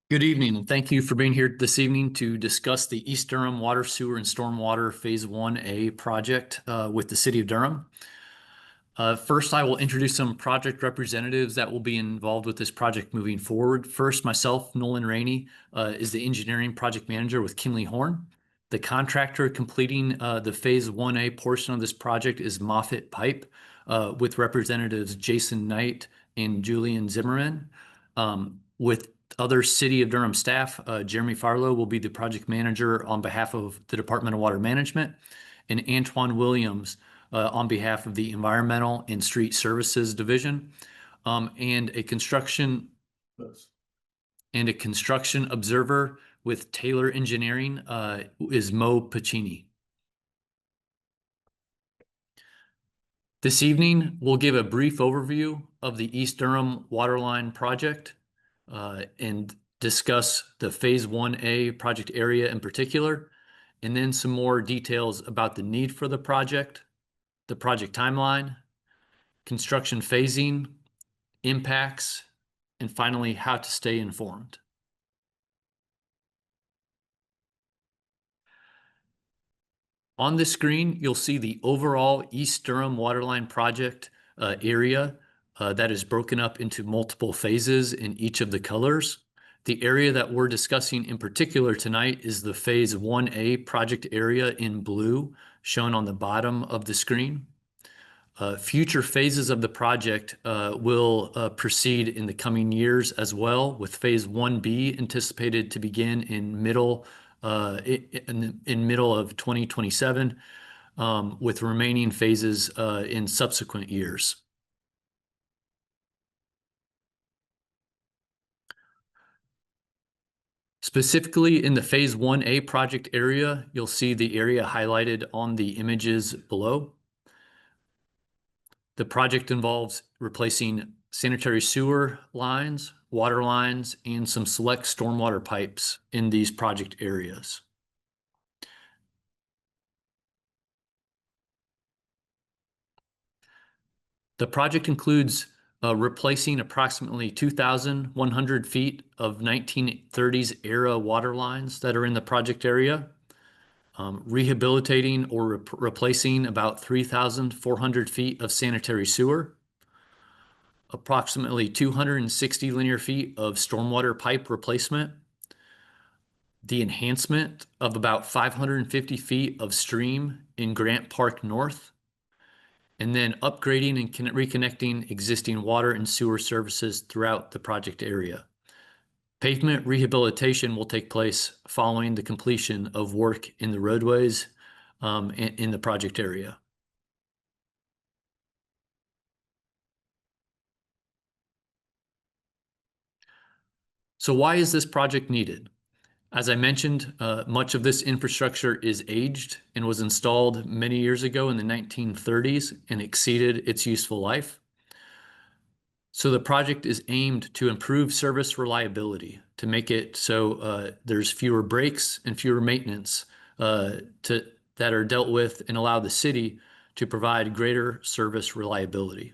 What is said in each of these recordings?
Good evening, and thank you for being here this evening to discuss the East Durham Water, Sewer, and Stormwater Phase 1A project with the City of Durham. First, I will introduce some project representatives that will be involved with this project moving forward. First, myself, Nolan Rainey, is the engineering project manager with Kinley Horn. The contractor completing the Phase 1A portion of this project is Moffett Pipe, with representatives Jason Knight and Julian Zimmerman. With other City of Durham staff, Jeremy Farlow will be the project manager on behalf of the Department of Water Management, and Antoine Williams on behalf of the Environmental and Street Services Division, and a construction observer with Taylor Engineering is Mo Pacini. This evening, we'll give a brief overview of the East Durham Waterline project and discuss the Phase 1A project area in particular, and then some more details about the need for the project timeline, construction phasing, impacts, and finally, how to stay informed. On the screen, you'll see the overall East Durham Waterline project area that is broken up into multiple phases in each of the colors. The area that we're discussing in particular tonight is the Phase 1A project area in blue, shown on the bottom of the screen. Future phases of the project will proceed in the coming years as well, with Phase 1B anticipated to begin in middle of 2027, with remaining phases in subsequent years. Specifically in the Phase 1A project area, you'll see the area highlighted on the images below. The project involves replacing sanitary sewer lines, water lines, and some select stormwater pipes in these project areas. The project includes replacing approximately 2,100 feet of 1930s era water lines that are in the project area, rehabilitating or replacing about 3,400 feet of sanitary sewer, approximately 260 linear feet of stormwater pipe replacement, the enhancement of about 550 feet of stream in Grant Park North, and then upgrading and reconnecting existing water and sewer services throughout the project area. Pavement rehabilitation will take place following the completion of work in the roadways in the project area. So why is this project needed? As I mentioned, much of this infrastructure is aged and was installed many years ago in the 1930s and exceeded its useful life. So the project is aimed to improve service reliability, to make it so there's fewer breaks and fewer maintenance that are dealt with, and allow the city to provide greater service reliability.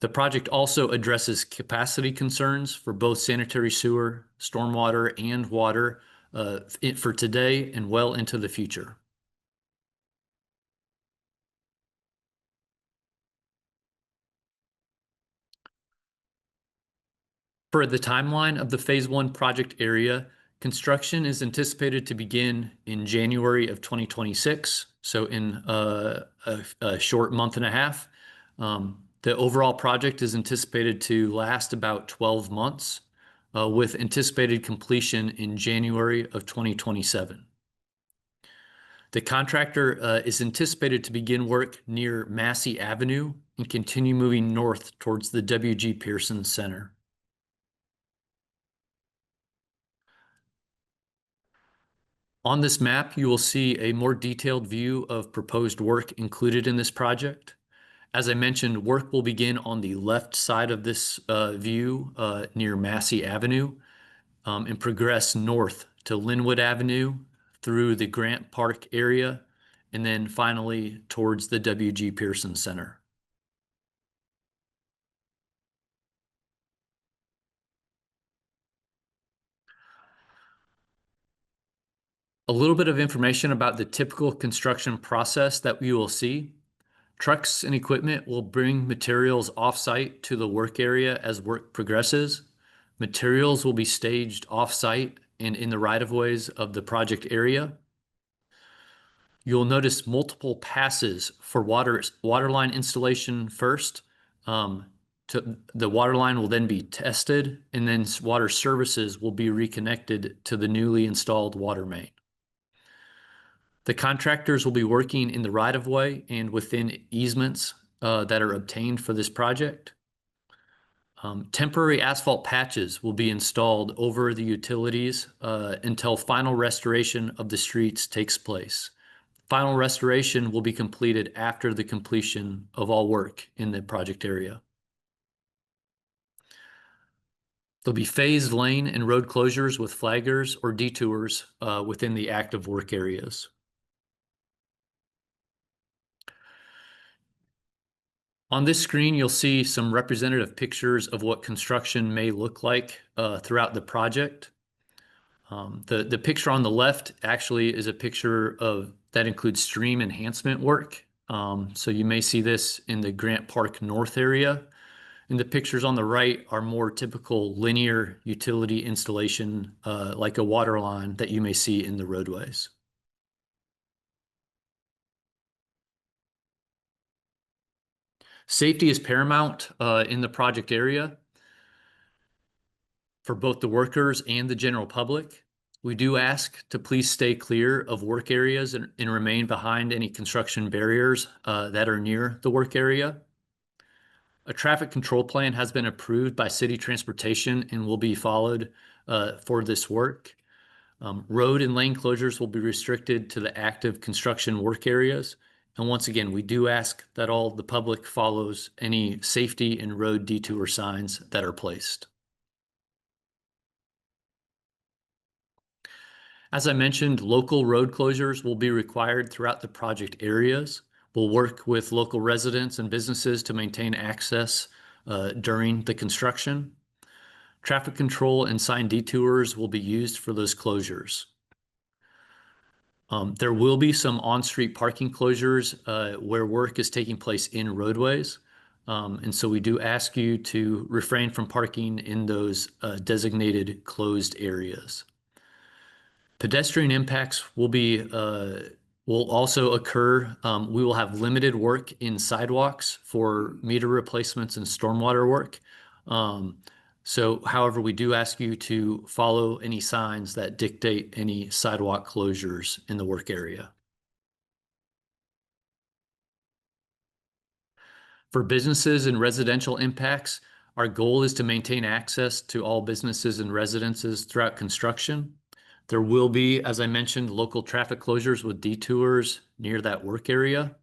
The project also addresses capacity concerns for both sanitary sewer, stormwater, and water for today and well into the future. For the timeline of the Phase 1 project area, construction is anticipated to begin in January of 2026, so in a short month and a half. The overall project is anticipated to last about 12 months, with anticipated completion in January of 2027. The contractor is anticipated to begin work near Massey Avenue and continue moving north towards the W.G. Pearson Center. On this map, you will see a more detailed view of proposed work included in this project. As I mentioned, work will begin on the left side of this view near Massey Avenue and progress north to Linwood Avenue through the Grant Park area, and then finally towards the W.G. Pearson Center. A little bit of information about the typical construction process that we will see. Trucks and equipment will bring materials off-site to the work area as work progresses. Materials will be staged off-site and in the right-of-ways of the project area. You'll notice multiple passes for waterline installation first. The waterline will then be tested, and then water services will be reconnected to the newly installed water main. The contractors will be working in the right-of-way and within easements that are obtained for this project. Temporary asphalt patches will be installed over the utilities until final restoration of the streets takes place. Final restoration will be completed after the completion of all work in the project area. There'll be phased lane and road closures with flaggers or detours within the active work areas. On this screen, you'll see some representative pictures of what construction may look like throughout the project. The picture on the left actually is a picture that includes stream enhancement work. So you may see this in the Grant Park North area. And the pictures on the right are more typical linear utility installation, like a water line that you may see in the roadways. Safety is paramount in the project area for both the workers and the general public. We do ask to please stay clear of work areas and remain behind any construction barriers that are near the work area. A traffic control plan has been approved by city transportation and will be followed for this work. Road and lane closures will be restricted to the active construction work areas. And once again, we do ask that all the public follows any safety and road detour signs that are placed. As I mentioned, local road closures will be required throughout the project areas. We'll work with local residents and businesses to maintain access during the construction. Traffic control and sign detours will be used for those closures. There will be some on-street parking closures where work is taking place in roadways. And so we do ask you to refrain from parking in those designated closed areas. Pedestrian impacts will also occur. We will have limited work in sidewalks for meter replacements and stormwater work. However, we do ask you to follow any signs that dictate any sidewalk closures in the work area. For businesses and residential impacts, our goal is to maintain access to all businesses and residences throughout construction. There will be, as I mentioned, local traffic closures with detours near that work area.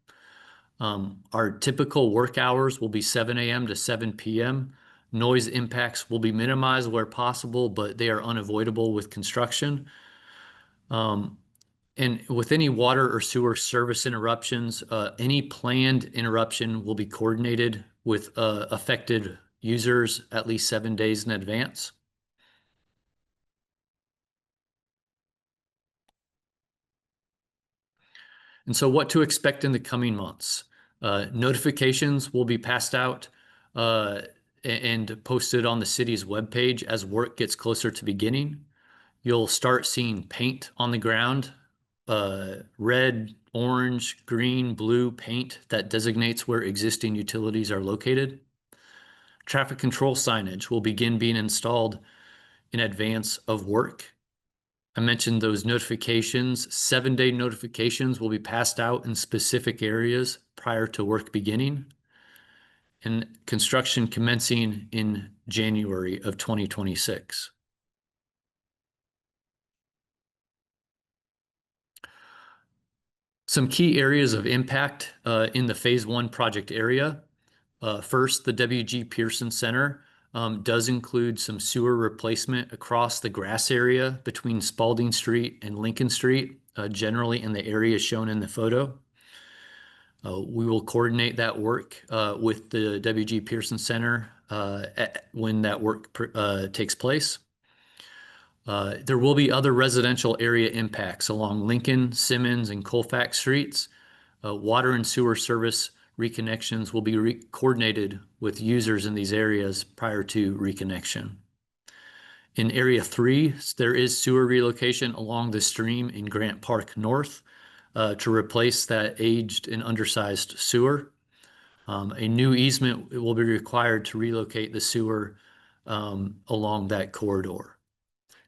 Our typical work hours will be 7 a.m. to 7 p.m. Noise impacts will be minimized where possible, but they are unavoidable with construction. And with any water or sewer service interruptions, any planned interruption will be coordinated with affected users at least 7 days in advance. And so what to expect in the coming months. Notifications will be passed out and posted on the city's webpage as work gets closer to beginning. You'll start seeing paint on the ground, red, orange, green, blue paint that designates where existing utilities are located. Traffic control signage will begin being installed in advance of work. I mentioned those notifications. 7-day notifications will be passed out in specific areas prior to work beginning, and construction commencing in January of 2026. Some key areas of impact in the Phase 1 project area. First, the W.G. Pearson Center does include some sewer replacement across the grass area between Spalding Street and Lincoln Street, generally in the area shown in the photo. We will coordinate that work with the W.G. Pearson Center when that work takes place. There will be other residential area impacts along Lincoln, Simmons, and Colfax streets. Water and sewer service reconnections will be coordinated with users in these areas prior to reconnection. In Area 3, there is sewer relocation along the stream in Grant Park North to replace that aged and undersized sewer. A new easement will be required to relocate the sewer along that corridor.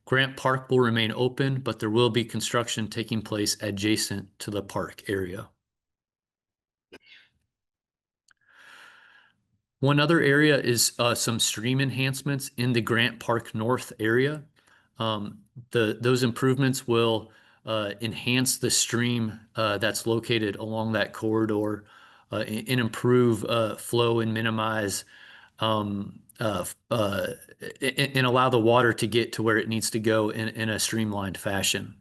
Grant Park will remain open, but there will be construction taking place adjacent to the park area. One other area is some stream enhancements in the Grant Park North area. Those improvements will enhance the stream that's located along that corridor and improve flow and minimize and allow the water to get to where it needs to go in a streamlined fashion.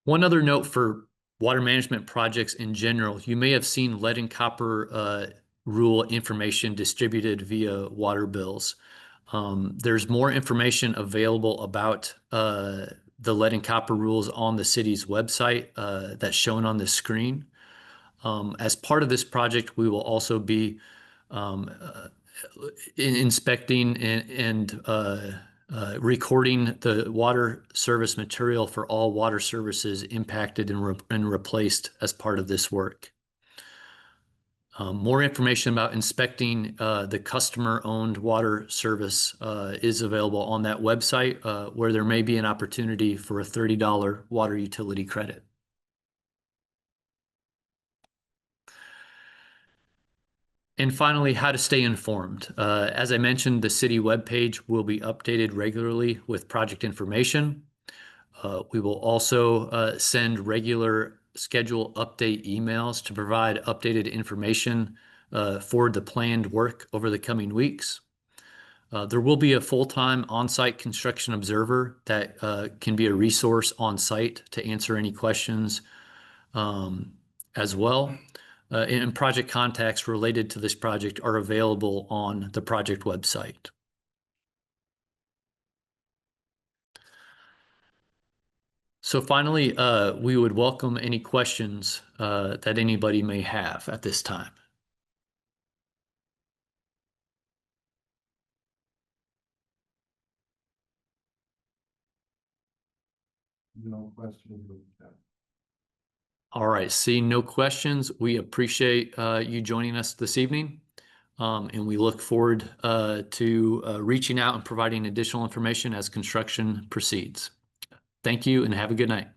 One other note for water management projects in general, you may have seen lead and copper rule information distributed via water bills. There's more information available about the lead and copper rules on the city's website that's shown on the screen. As part of this project, we will also be inspecting and recording the water service material for all water services impacted and replaced as part of this work. More information about inspecting the customer-owned water service is available on that website where there may be an opportunity for a $30 water utility credit. And finally, how to stay informed. As I mentioned, the city webpage will be updated regularly with project information. We will also send regular schedule update emails to provide updated information for the planned work over the coming weeks. There will be a full-time on-site construction observer that can be a resource on-site to answer any questions as well. And project contacts related to this project are available on the project website. So finally, we would welcome any questions that anybody may have at this time. No questions. All right, seeing no questions, we appreciate you joining us this evening. And we look forward to reaching out and providing additional information as construction proceeds. Thank you and have a good night.